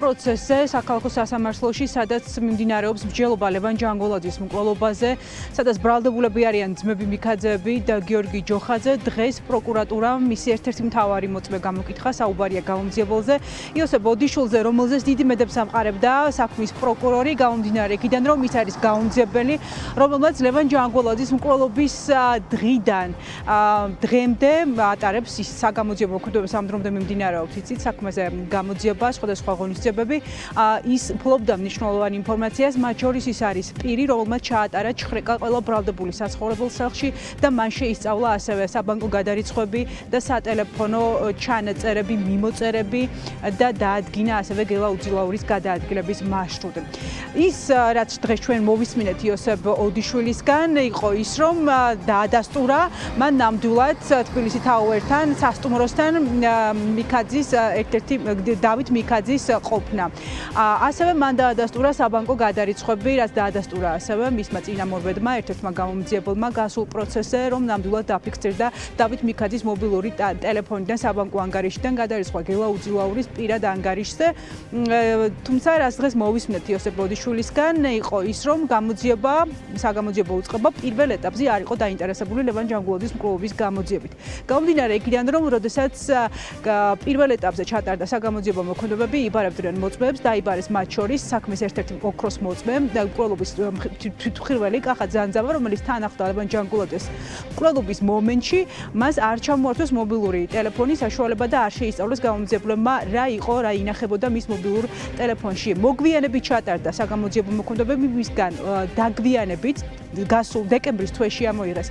პროცესზე საქალაქო სასამართლოში, სადაც მიმდინარეობს მსჯელობა ლევან ჯანგოლაძის მკვლელობაზე, სადაც ბრალდებულები არიან ძმები მიქაძეები და გიორგი ჯოხაძე. დღეს პროკურატურამ მისი ერთ-ერთი მთავარი მოწმე გამოკითხა, საუბარია გამომძიებელზე, იოსებ ოდიშვილზე, რომელზეც დიდი მედებს ამყარებდა საქმის პროკურორი, გამომდინარე იქიდან, რომ ის არის გამომძიებელი, რომელმაც ლევან ჯანგოლაძის მკვლელობის დღიდან დღემდე ატარებს ის საგამოძიებო მოქმედებას, ამ დრომდე მიმდინარეობს იცით საქმეზე გამოძიება, სხვადასხვა ღონისძიებები. ის ფლობდა მნიშვნელოვან ინფორმაციას, მათ შორის ის არის პირი, რომელმაც ჩაატარა ჩხრეკა ყველა ბრალდებული საცხოვრებელ სახლში და მან შეისწავლა ასევე საბანკო გადარიცხვები და სატელეფონო ჩანაწერები, მიმოწერები და დაადგინა ასევე გელა უძილაურის გადაადგილების მარშრუტი. ის რაც დღეს ჩვენ მოვისმინეთ იოსებ ოდიშვილისგან, იყო ის, რომ დაადასტურა მან ნამდვილად თბილისის თაუერთან, სასტუმროსთან მიქაძის ერთ-ერთი დავით მიქაძის ყოფნა. ასევე მან დაადასტურა საბანკო გადარიცხვები, რაც დაადასტურა ასევე მისმა წინამორბედმა, ერთ-ერთმა გამომძიებელმა გასულ პროცესზე, რომ ნამდვილად დაფიქსირდა დავით მიქაძის მობილური ტელეფონიდან საბანკო ანგარიშიდან გადარიცხვა გელა უძილაურის პირად ანგარიშზე. თუმცა რაც დღეს მოვისმენთ იოსებ ოდიშვილისგან, იყო ის, რომ საგამოძიებო უწყება პირველ ეტაპზე არ იყო დაინტერესებული ლევან ჯანგოლაძის მკვლელობის გამოძიებით. გამომდინარე იქიდან, რომ როდესაც პირველ ეტაპზე ჩატარდა საგამოძიებო მოქმედებები, იბარებდნენ მოწმეებს, დაიბარეს მათ შორის საქმის ერთ-ერთი ოქროს მოწმე და მკვლელობის თვითმხილველი კახა ძანძავა, რომელიც თან ახლდა ლევან ჯანგოლაძის მკვლელობის მომენტში, მას არ ჩამოართვეს მობილური ტელეფონის საშუალება და არ შეისწავლეს გამომძიებლებმა რა იყო, რა ინახებოდა მის მობილურ ტელეფონში. მოგვიანებით ჩატარდა საგამოძიებო მოქმედებები, მისგან დაგვიანებით გასულ დეკემბრის თვეში ამოიღეს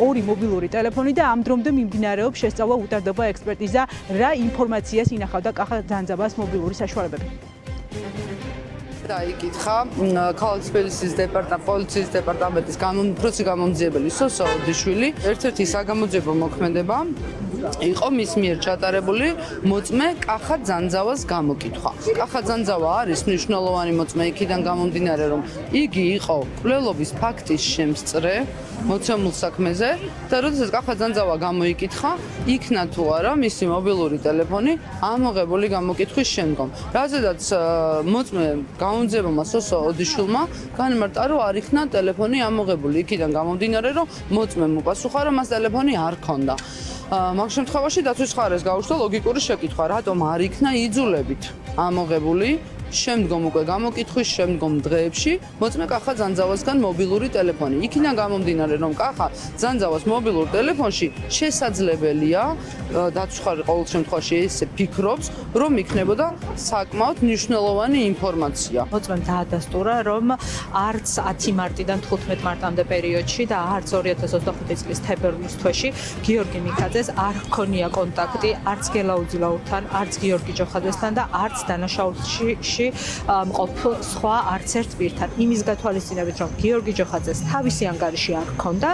ორი მობილური ტელეფონი და ამ დრომდე მიმდინარეობს შესწავლა, უტარდება ექსპერტიზა, რა ინფორმაციას ინახავდა კახა ძანძავას მობილური საშუალებები. დაიკითხა ქალაქ თბილისის პოლიციის დეპარტამენტის პროცესის გამომძიებელი სოსო ოდიშვილი. ერთ-ერთი საგამოძიებო მოქმედება იყო მის მიერ ჩატარებული მოწმე კახა ძანძავას გამოკითხვა. კახა ძანძავა არის მნიშვნელოვანი მოწმე იქიდან გამომდინარე, რომ იგი იყო მკვლელობის ფაქტის შემსწრე მოცემულ საქმეზე და როდესაც კახა ძანძავა გამოიკითხა, იქნა თუ არა მისი მობილური ტელეფონი ამოღებული გამოკითხვის შემდგომ. რაზედაც მოწმე გამომძიებელმა სოსო ოდიშვილმა განმარტა, რომ არ იქნა ტელეფონი ამოღებული. იქიდან გამომდინარე, რომ მოწმემ უპასუხა, რომ მას ტელეფონი არ ჰქონდა. მაგ შემთხვევაში დაცვის მხარეს გაუჩნდა ლოგიკური შეკითხვა, რატომ არ იქნა იძულებით ამოღებული შემდგომ უკვე გამოკითხვის შემდგომ დღეებში მოწმე კახა ძანძავასგან მობილური ტელეფონი. იქიდან გამომდინარე, რომ კახა ძანძავას მობილურ ტელეფონში შესაძლებელია დაცვის მხარე ყოველ შემთხვევაში ესე ფიქრობს, რომ იქნებოდა საკმაოდ მნიშვნელოვანი ინფორმაცია. მოწმემ დაადასტურა, რომ არც 10 მარტიდან 15 მარტამდე პერიოდში და არც 2025 წლის თებერვლის თვეში გიორგი მიქაძეს არ ჰქონია კონტაქტი არც გელა უძილაურთან, არც გიორგი ჯოხაძესთან და არც დანაშაულში მყოფ სხვა არც ერთ პირთან. იმის გათვალისწინებით, რომ გიორგი ჯოხაძეს თავისი ანგარიში არ ჰქონდა,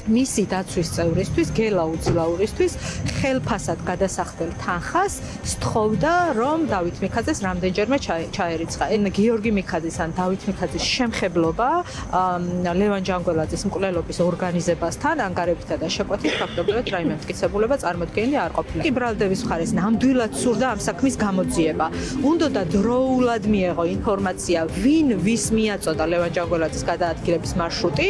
მისი დაცვის წევრისთვის, გელა უძილაურისთვის ხელფასად გადასახდელ თანხას სთხოვდა, რომ დავით მიქაძეს რამდენჯერმე ჩაერიცხა. გიორგი მიქაძის ან დავით მიქაძის შემხებლობა ლევან ჯანგოლაძის მკვლელობის ორგანიზებასთან ანგარებითა და შეკვეთით ფაქტობრივად რაიმე მტკიცებულება წარმოდგენილი არ ყოფილა. ბრალდების მხარეს ნამდვილად სურდა ამ საქმის გამოძიება. უნდოდა დროულად მიეღო ინფორმაცია, ვინ ვის მიაწოდა ლევან ჯანგოლაძის გადაადგილების მარშრუტი,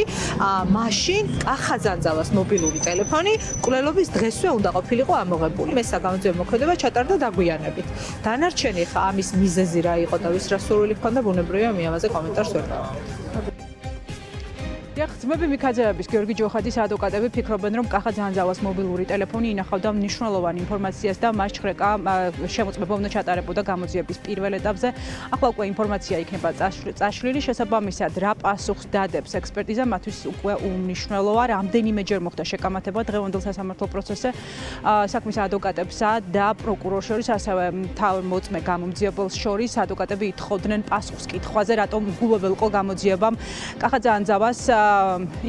მაშინ კახა ძანძავას მობილური ტელეფონი მკვლელობის დღესვე უნდა ყოფილიყო ამოღებული. მე საგამოძიებო მოქმედება ჩატარდა დაგვიანებით. დანარჩენი ხა ამის მიზეზი რა იყო და ვის რა სურვილი ჰქონდა, ბუნებრივია მე ამაზე კომენტარს ვერ დავამატებ. ძმები მიქაძეების გიორგი ჯოხაძის ადვოკატები ფიქრობენ, რომ კახა ძანძავას მობილური ტელეფონი ინახავდა მნიშვნელოვან ინფორმაციას და მას ჩხრეკა შემოწმება უნდა ჩატარებოდა გამოძიების პირველ ეტაპზე. ახლა უკვე ინფორმაცია იქნება წაშლილი, შესაბამისად რა პასუხს დადებს ექსპერტიზა, მათთვის უკვე უმნიშვნელოა. რამდენიმეჯერ მოხდა შეკამათება დღევანდელ სასამართლო პროცესზე საქმის ადვოკატებსა და პროკურორს შორის, ასევე მთავარ მოწმე გამომძიებელს შორის. ადვოკატები ითხოვდნენ პასუხს კითხვაზე, რატომ გულობელყო გამოძიებამ კახა ძანძავას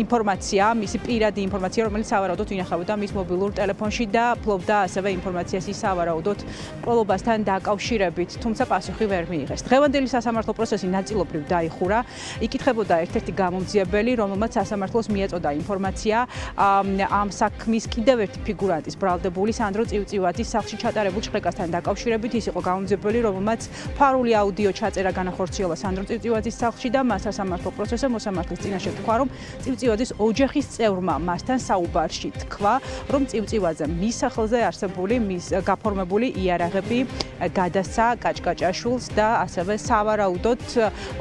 ინფორმაცია, მისი პირადი ინფორმაცია, რომელიც სავარაუდოდ ინახავდა მის მობილურ ტელეფონში და ფლობდა ასევე ინფორმაციას ის სავარაუდოდ მკვლელობასთან დაკავშირებით, თუმცა პასუხი ვერ მიიღეს. დღევანდელი სასამართლო პროცესი ნაწილობრივ დაიხურა. იკითხებოდა ერთ-ერთი გამომძიებელი, რომელმაც სასამართლოს მიეწოდა ინფორმაცია ამ საქმის კიდევ ერთი ფიგურანტის ბრალდებული სანდრო წივწივაძის სახლში ჩატარებულ შრეკასთან დაკავშირებით. ის იყო გამომძიებელი, რომელმაც ფარული აუდიო ჩაწერა განახორციელა სანდრო წივწივაძის სახლში და მას სასამართლო პროცესზე მოსამართლის წინაშე თქვა, რომ წივწივაძის ოჯახის წევრმა მასთან საუბარში თქვა, რომ წივწივაძემ მის სახლზე არსებული მის გაფორმებული იარაღები გადასცა კაჭკაჭაშვილს და ასევე სავარაუდოდ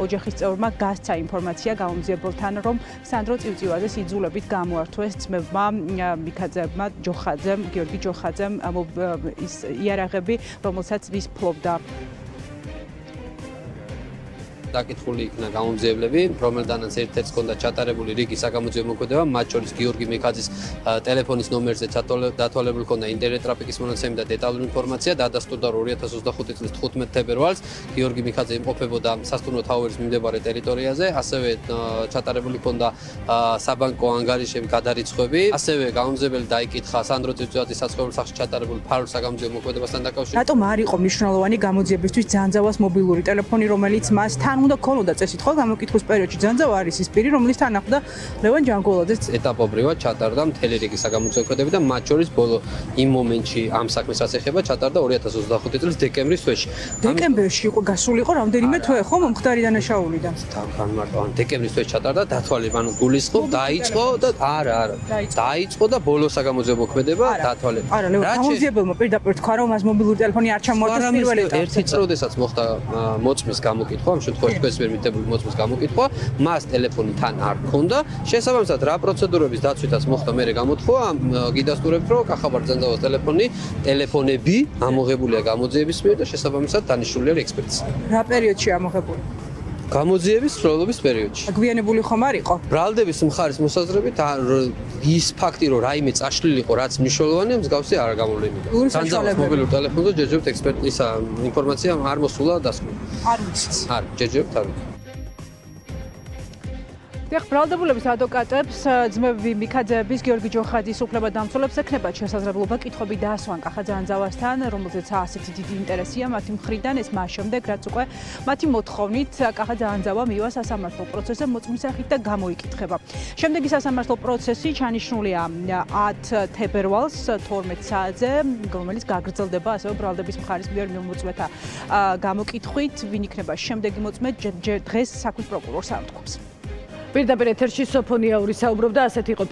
ოჯახის წევრმა გასცა ინფორმაცია გამომძიებელთან, რომ სანდრო წივწივაძეს იძულებით გამოართვეს ძმებმა მიქაძეებმა ჯოხაძემ, გიორგი ჯოხაძემ ის იარაღები, რომელსაც ის ფლობდა. დაკითხული იქნა გამომძიებლები, რომელთანაც ერთ-ერთს ჰქონდა ჩატარებული რიგი საგამოძიებო მოქმედება, მათ შორის გიორგი მიქაძის ტელეფონის ნომერზე დათვალებული ჰქონდა ინტერნეტ ტრაფიკის მონაცემი და დეტალური ინფორმაცია. დადასტურდა, რომ 2025 წლის 15 თებერვალს გიორგი მიქაძე იმყოფებოდა სასტუმრო თაუერის მიმდებარე ტერიტორიაზე, ასევე ჩატარებული ჰქონდა საბანკო ანგარიშები, გადარიცხვები. ასევე გამომძიებელი დაიკითხა სანდრო წივწივაძის საცხოვრებელ სახლში ჩატარებული ფარულ საგამოძიებო მოქმედებასთან დაკავშირებით. რატომ არ იყო მნიშვნელოვანი გამოძიებისთვის ძანძავას მობილური ტელეფონი, რომელიც მასთან უნდა ქონოდა წესით, ხო, გამოკითხვის პერიოდში ძანძავა არის ის პირი, რომელიც თან ახლდა ლევან ჯანგოლაძეს. ეტაპობრივად ჩატარდა მთელი რიგი საგამოძიებო მოქმედებები და მათ შორის ბოლო იმ მომენტში ამ საქმის რაც ეხება ჩატარდა 2025 წლის დეკემბრის თვეში. დეკემბერში იყო გასულიყო რამდენიმე თვე, ხო, მომხდარი დანაშაულიდან. გამარტო დეკემბრის თვეში ჩატარდა დათვალება, ანუ გულისხმობ დაიწყო და არა, დაიწყო და ბოლო საგამოძიებო მოქმედება დათვალება. არა, ლევან გამომძიებელმა პირდაპირ თქვა, რომ მას მობილური ტელეფონი არ ჩამოართვეს პირველ ეტაპზე. ერთი წრე, როდესაც მოხდა მოწმის გამოკითხვა, ამ შემთხვევაში თქვენს ვერ მითებული მოწმის გამოკითხვა, მას ტელეფონი თან არ ჰქონდა. შესაბამისად, რა პროცედურების დაცვითაც მოხდა მერე გამოთქვა, გიდასტურებთ, რომ კახაბარ ძანძავას ტელეფონები ამოღებულია გამოძიების მიერ და შესაბამისად დანიშნული არის ექსპერტიზა. რა პერიოდში ამოღებული? გამოძიების სრულობის პერიოდში. გვიანებული ხომ არ იყო? ბრალდების მხარის მოსაზრებით ის ფაქტი, რომ რაიმე წაშლილიყო, რაც მნიშვნელოვანია, მსგავსი არ გამოვლენილა. ძანძავას მობილურ ტელეფონზე ჯეჯობთ ექსპერტიზა ინფორმაცია არ მოსულა დასკვნით. არ ვიცით. არ, ჯეჯობთ არ. დიახ, ბრალდებულების ადვოკატებს ძმები მიქაძეების, გიორგი ჯოხაძის უფლებადამცველებს ექნებათ შესაძლებლობა კითხვები დაასვან კახა ძანძავასთან, რომელზეც ასეთი დიდი ინტერესია მათი მხრიდან, ეს მას შემდეგ, რაც უკვე მათი მოთხოვნით კახა ძანძავა მივა სასამართლო პროცესზე მოწმის სახით და გამოიკითხება. შემდეგი სასამართლო პროცესი ჩანიშნულია 10 თებერვალს 12 საათზე, რომელიც გაგრძელდება ასევე ბრალდების მხარის მიერ მიმოწმეთა გამოკითხვით, ვინ იქნება შემდეგი მოწმე, დღეს საქმის პროკურორს ემთხვევს. პირდაპირ ეთერში სოფონიაური საუბრობდა, ასეთი იყო